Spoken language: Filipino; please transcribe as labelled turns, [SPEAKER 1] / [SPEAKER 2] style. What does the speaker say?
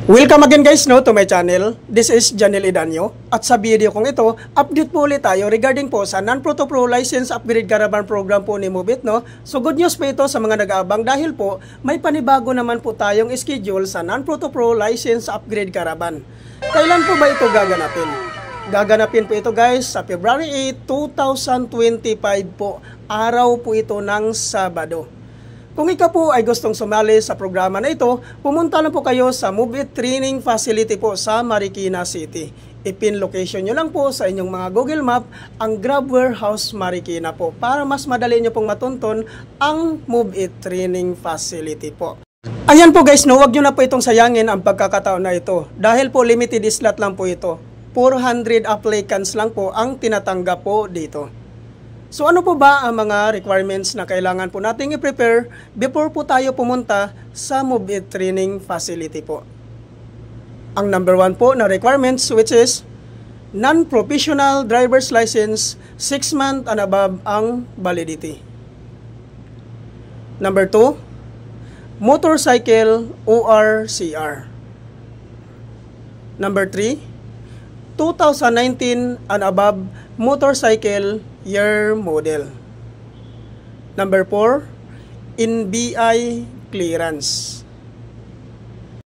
[SPEAKER 1] Welcome again guys to my channel. This is Janel Idanyo. At sa video kong ito, update po ulit tayo regarding po sa Non-Proto Pro License Upgrade Caravan Program po ni Move It. So good news po ito sa mga nag-aabang dahil po may panibago naman po tayong schedule sa Non-Proto Pro License Upgrade Caravan. Kailan po ba ito gaganapin? Gaganapin po ito guys sa February 8, 2025 po. Araw po ito ng Sabado. Kung ikaw po ay gustong sumali sa programa na ito, pumunta lang po kayo sa Move It Training Facility po sa Marikina City. Ipin location nyo lang po sa inyong mga Google Map ang Grab Warehouse Marikina po para mas madali nyo pong matunton ang Move It Training Facility po. Ayan po guys, huwag nyo na po itong sayangin ang pagkakataon na ito dahil po limited slot lang po ito. 400 applicants lang po ang tinatanggap po dito. So ano po ba ang mga requirements na kailangan po nating i-prepare before po tayo pumunta sa Move It Training Facility po? Ang number 1 po na requirements which is non-professional driver's license, 6 months and above ang validity. Number 2, motorcycle ORCR. Number 3, 2019 and above motorcycle year model. Number 4, NBI clearance.